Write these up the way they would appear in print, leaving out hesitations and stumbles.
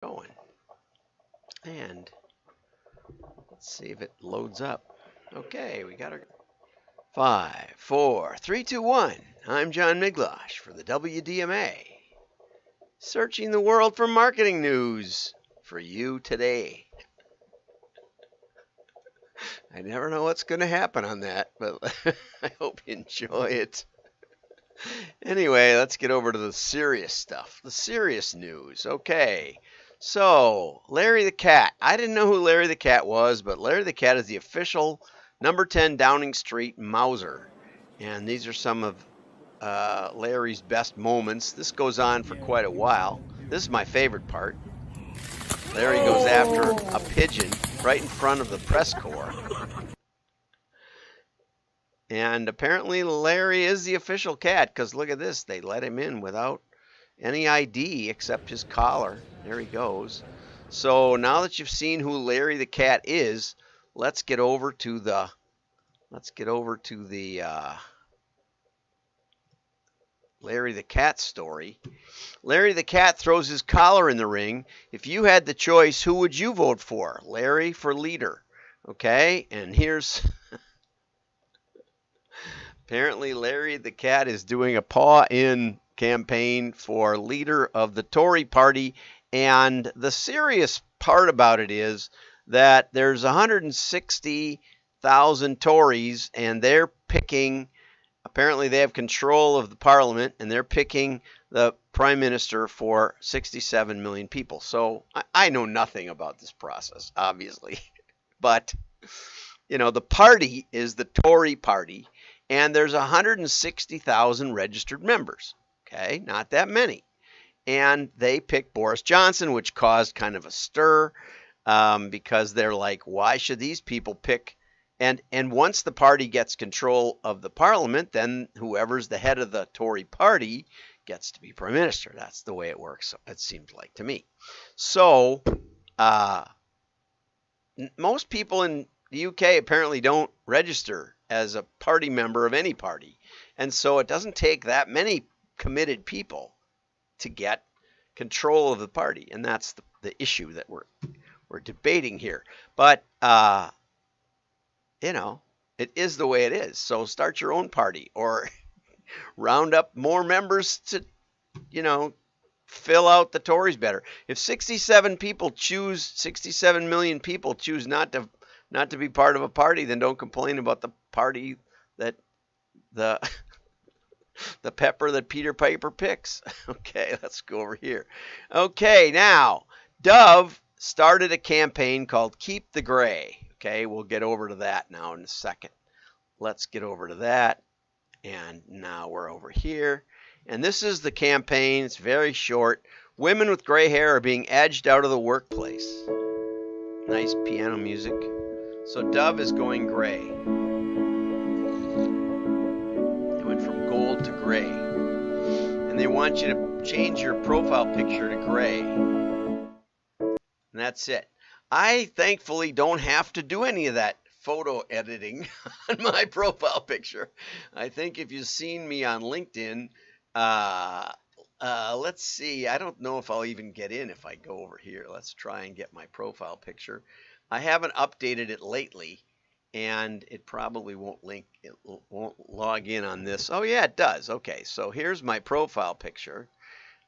Going. And let's see if it loads up. Okay, we got our 5, 4, 3, 2, 1. I'm John Miglosh for the WDMA. Searching the world for marketing news for you today. I never know what's going to happen on that, but I hope you enjoy it. Anyway, let's get over to the serious stuff, the serious news. Okay, so Larry the Cat. I didn't know who Larry the Cat was, but Larry the Cat is the official number 10 Downing Street Mouser. And these are some of Larry's best moments. This goes on for quite a while. This is my favorite part. Larry goes after a pigeon right in front of the press corps. And apparently Larry is the official cat, because look at this. They let him in without any ID except his collar. There he goes. So now that you've seen who Larry the Cat is, let's get over to the Larry the Cat story. Larry the Cat throws his collar in the ring. If you had the choice, who would you vote for? Larry for leader. Okay, and here's apparently Larry the Cat is doing a paw-in campaign for leader of the Tory party, and the serious part about it is that there's 160,000 Tories, and they're picking, apparently they have control of the parliament, and they're picking the prime minister for 67 million people. So I know nothing about this process, obviously, but you know, the party is the Tory party, and there's 160,000 registered members. Okay, not that many. And they picked Boris Johnson, which caused kind of a stir because they're like, why should these people pick? And once the party gets control of the parliament, then whoever's the head of the Tory party gets to be prime minister. That's the way it works, it seems like to me. So most people in the UK apparently don't register as a party member of any party. And so it doesn't take that many committed people to get control of the party. And that's the issue that we're debating here. But, you know, it is the way it is. So start your own party or round up more members to, you know, fill out the Tories better. If 67 million people choose not to be part of a party, then don't complain about the party that the pepper that Peter Piper picks. Okay, let's go over here. Okay, now Dove started a campaign called Keep the Gray. Okay, we'll get over to that now in a second. Let's get over to that. And now we're over here. And this is the campaign. It's very short. Women with gray hair are being edged out of the workplace. Nice piano music. So Dove is going gray. It went from gold to gray. And they want you to change your profile picture to gray. And that's it. I thankfully don't have to do any of that photo editing on my profile picture. I think if you've seen me on LinkedIn, let's see. I don't know if I'll even get in if I go over here. Let's try and get my profile picture. I haven't updated it lately, and it probably won't log in on this. Oh yeah, it does. Okay, so here's my profile picture.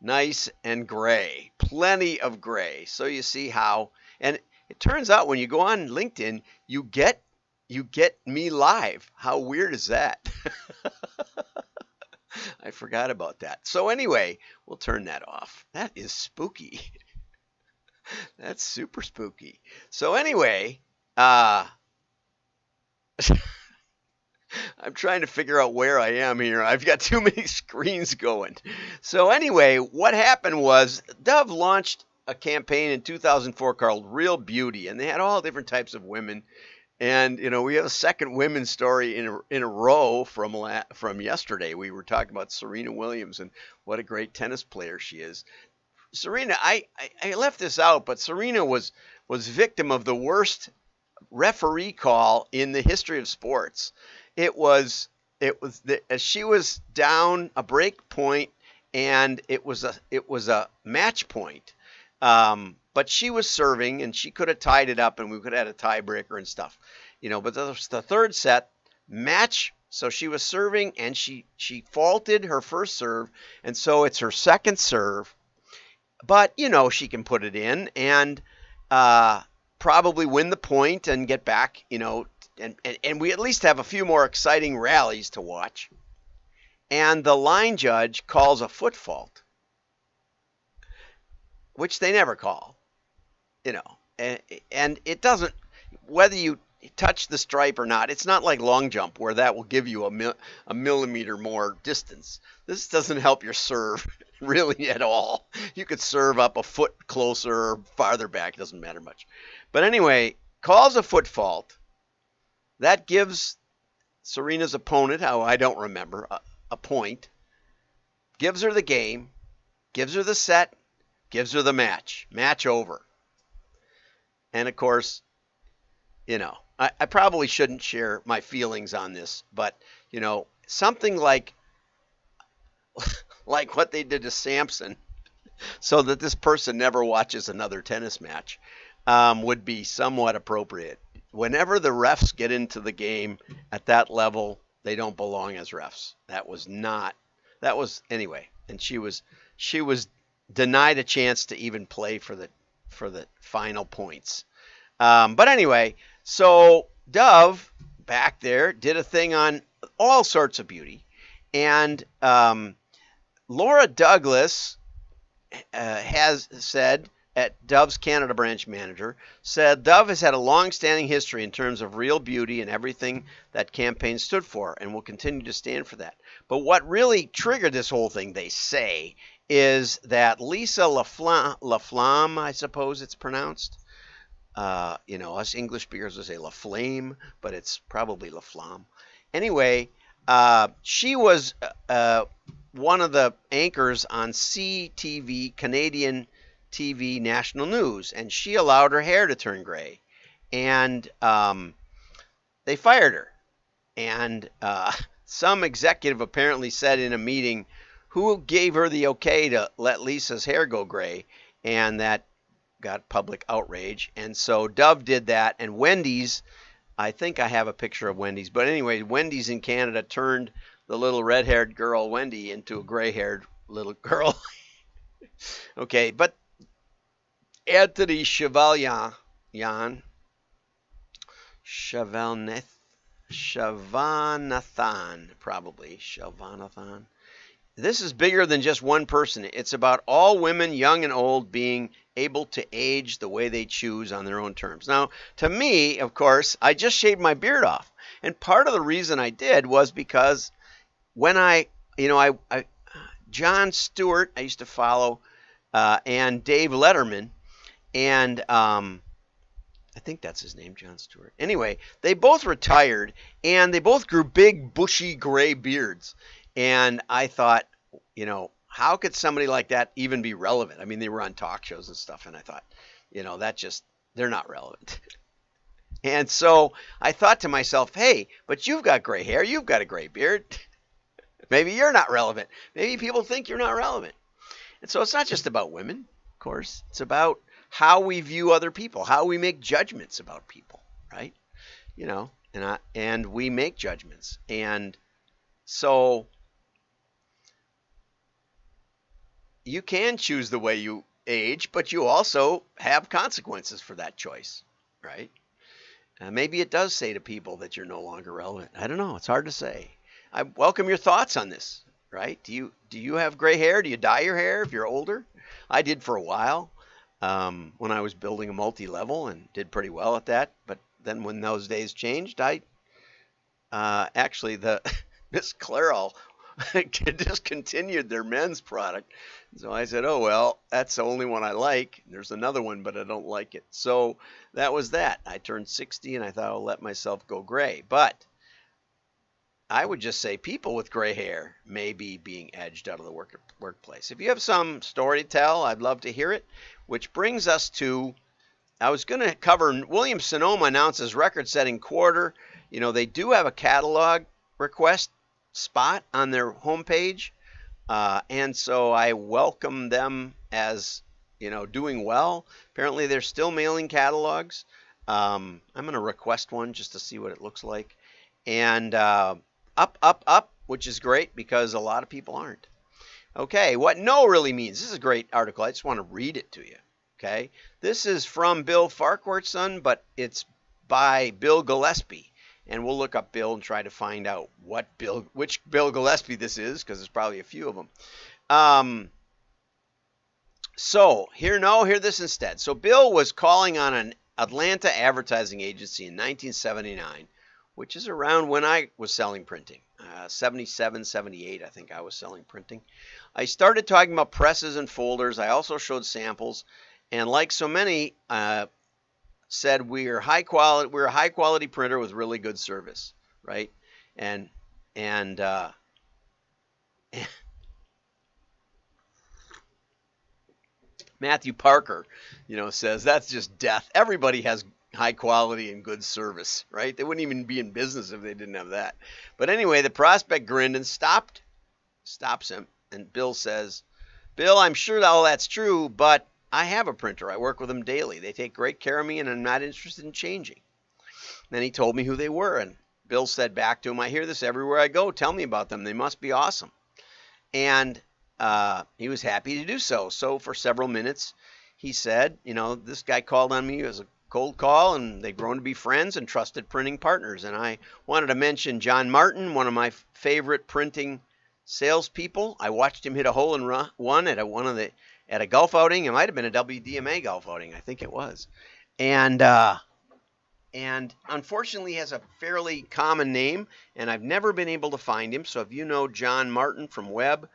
Nice and gray, plenty of gray. So you see how, and it turns out when you go on LinkedIn, you get me live. How weird is that? I forgot about that. So anyway, we'll turn that off. That is spooky. That's super spooky. So anyway, I'm trying to figure out where I am here. I've got too many screens going. So anyway, what happened was Dove launched a campaign in 2004 called Real Beauty, and they had all different types of women. And you know, we have a second women's story in a row from yesterday. We were talking about Serena Williams and what a great tennis player she is. Serena, I left this out, but Serena was victim of the worst referee call in the history of sports. She was down a break point, and it was a match point. but she was serving, and she could have tied it up, and we could have had a tiebreaker and stuff, But the third set match. So she was serving, and she faulted her first serve, and so it's her second serve. But she can put it in and probably win the point and get back. And we at least have a few more exciting rallies to watch. And the line judge calls a foot fault, which they never call. And it doesn't, whether you touch the stripe or not, it's not like long jump where that will give you a millimeter more distance. This doesn't help your serve really at all. You could serve up a foot closer or farther back, doesn't matter much. But anyway, calls a foot fault. That gives Serena's opponent, how I don't remember, a point, gives her the game, gives her the set, gives her the match. Match over. And of course, I probably shouldn't share my feelings on this, but, something like what they did to Samson, so that this person never watches another tennis match, would be somewhat appropriate. Whenever the refs get into the game at that level, they don't belong as refs. Anyway, and she was denied a chance to even play for the final points. But anyway, so Dove back there did a thing on all sorts of beauty, and Laura Douglas has said, at Dove's Canada branch manager, said Dove has had a long-standing history in terms of real beauty and everything that campaign stood for, and will continue to stand for that. But what really triggered this whole thing, they say, is that Lisa Laflamme, I suppose it's pronounced. Us English speakers would say Laflame, but it's probably Laflamme. Anyway, she was one of the anchors on CTV, Canadian TV National News, and she allowed her hair to turn gray, and they fired her. And some executive apparently said in a meeting, who gave her the okay to let Lisa's hair go gray, and that got public outrage. And so Dove did that, and Wendy's, I think I have a picture of Wendy's, but anyway, Wendy's in Canada turned the little red-haired girl Wendy into a gray-haired little girl. Okay, but Anthony Chevalnathan, probably Chevalnathan. This is bigger than just one person. It's about all women, young and old, being able to age the way they choose on their own terms. Now, to me, of course, I just shaved my beard off. And part of the reason I did was because when Jon Stewart, I used to follow, and Dave Letterman, and I think that's his name, Jon Stewart. Anyway, they both retired, and they both grew big, bushy, gray beards. And I thought, how could somebody like that even be relevant? I mean, they were on talk shows and stuff, and I thought, they're not relevant. And so I thought to myself, hey, but you've got gray hair, you've got a gray beard. Maybe you're not relevant. Maybe people think you're not relevant. And so it's not just about women, of course. It's about how we view other people, how we make judgments about people, right? And we make judgments. And so you can choose the way you age, but you also have consequences for that choice, right? Maybe it does say to people that you're no longer relevant. I don't know. It's hard to say. I welcome your thoughts on this, right? Do you have gray hair? Do you dye your hair if you're older? I did for a while when I was building a multi-level, and did pretty well at that. But then when those days changed, actually Miss Clairol discontinued their men's product. So I said, oh, well, that's the only one I like. There's another one, but I don't like it. So that was that. I turned 60, and I thought I'll let myself go gray. But I would just say people with gray hair may be being edged out of the workplace. If you have some story to tell, I'd love to hear it. Which brings us to, I was going to cover Wm-Sonoma announces record-setting quarter. They do have a catalog request spot on their homepage. And so I welcome them as doing well. Apparently, they're still mailing catalogs. I'm going to request one just to see what it looks like. And up, up, up, which is great because a lot of people aren't. Okay, what no really means. This is a great article. I just want to read it to you. Okay, this is from Bill Farquhart's son, but it's by Bill Gillespie. And we'll look up Bill and try to find out which Bill Gillespie this is, because there's probably a few of them. So hear this instead. So Bill was calling on an Atlanta advertising agency in 1979, which is around when I was selling printing. 77, 78, I think I was selling printing. I started talking about presses and folders. I also showed samples, and like so many, said we're a high quality printer with really good service, right? And Matthew Parker, says that's just death. Everybody has high quality and good service, right? They wouldn't even be in business if they didn't have that. But anyway, the prospect grinned and stops him. And Bill says, Bill, I'm sure all that's true, but I have a printer. I work with them daily. They take great care of me, and I'm not interested in changing. Then he told me who they were, and Bill said back to him, I hear this everywhere I go. Tell me about them. They must be awesome. And he was happy to do so. So for several minutes, he said, this guy called on me as a cold call, and they've grown to be friends and trusted printing partners. And I wanted to mention John Martin, one of my favorite printing salespeople. I watched him hit a hole in one at a golf outing. It might have been a WDMA golf outing. I think it was. And unfortunately, he has a fairly common name, and I've never been able to find him. So if you know John Martin from Webb,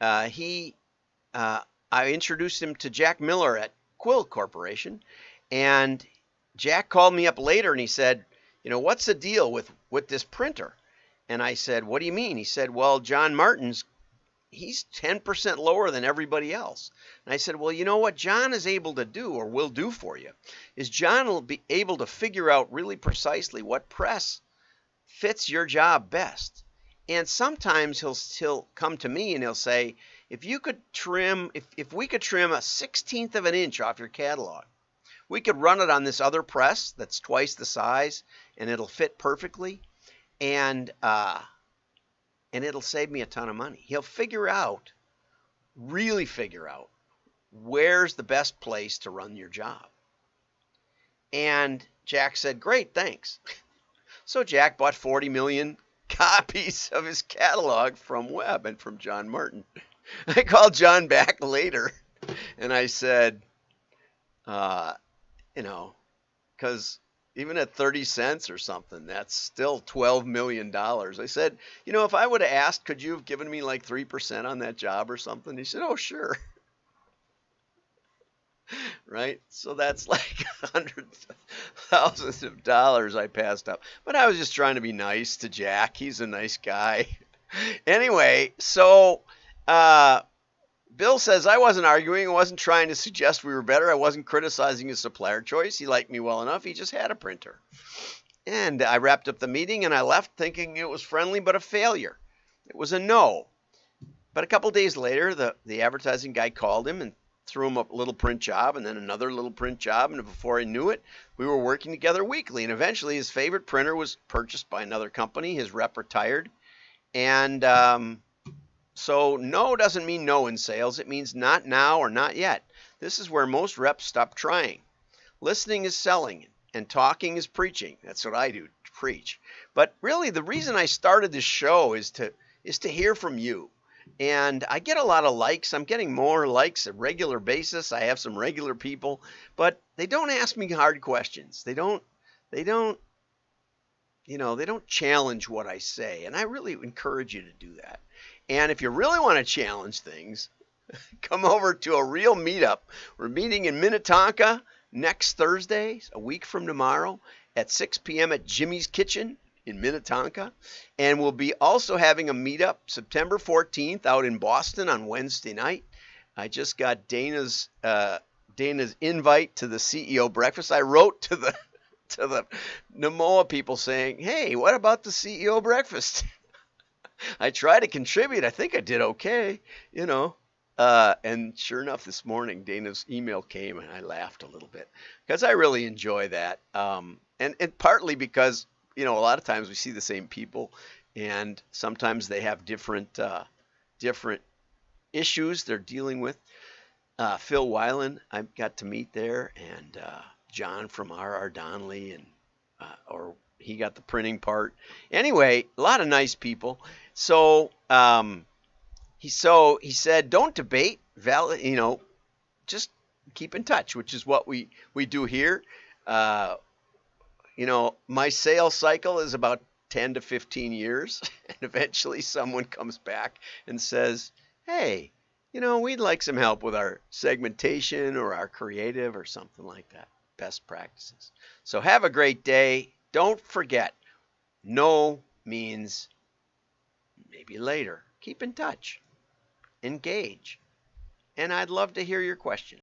I introduced him to Jack Miller at Quill Corporation, and Jack called me up later and he said, what's the deal with this printer? And I said, what do you mean? He said, well, John Martin's, he's 10% lower than everybody else. And I said, well, you know what John is able to do, or will do for you, is John will be able to figure out really precisely what press fits your job best. And sometimes he'll come to me and he'll say, if we could trim a 1/16 of an inch off your catalog, we could run it on this other press that's twice the size, and it'll fit perfectly, and it'll save me a ton of money. He'll really figure out where's the best place to run your job. And Jack said, great, thanks. So Jack bought 40 million copies of his catalog from Webb and from John Martin. I called John back later and I said, because even at 30 cents or something, that's still $12 million. I said, if I would have asked, could you have given me like 3% on that job or something? He said, oh, sure. Right? So that's like hundreds of thousands of dollars I passed up. But I was just trying to be nice to Jack. He's a nice guy. Anyway, so Bill says, I wasn't arguing. I wasn't trying to suggest we were better. I wasn't criticizing his supplier choice. He liked me well enough. He just had a printer. And I wrapped up the meeting and I left thinking it was friendly but a failure. It was a no. But a couple days later, the advertising guy called him and threw him a little print job and then another little print job. And before I knew it, we were working together weekly. And eventually his favorite printer was purchased by another company. His rep retired. And so no doesn't mean no in sales. It means not now or not yet. This is where most reps stop trying. Listening is selling and talking is preaching. That's what I do, preach. But really the reason I started this show is to hear from you. And I get a lot of likes. I'm getting more likes on a regular basis. I have some regular people, but they don't ask me hard questions. They don't challenge what I say. And I really encourage you to do that. And if you really want to challenge things, come over to a real meetup. We're meeting in Minnetonka next Thursday, a week from tomorrow, at 6 p.m. at Jimmy's Kitchen in Minnetonka. And we'll be also having a meetup September 14th out in Boston on Wednesday night. I just got Dana's invite to the CEO breakfast. I wrote to the Namoa people saying, hey, what about the CEO breakfast? I try to contribute. I think I did okay, And sure enough, this morning Dana's email came, and I laughed a little bit because I really enjoy that. And partly because a lot of times we see the same people, and sometimes they have different issues they're dealing with. Phil Weiland, I got to meet there, and John from R.R. Donnelly, and or he got the printing part. Anyway, a lot of nice people. So he said, don't debate, valid, just keep in touch, which is what we do here. Uh, my sales cycle is about 10 to 15 years, and eventually someone comes back and says, hey, we'd like some help with our segmentation or our creative or something like that. Best practices. So have a great day. Don't forget, no means maybe later. Keep in touch. Engage. And I'd love to hear your questions.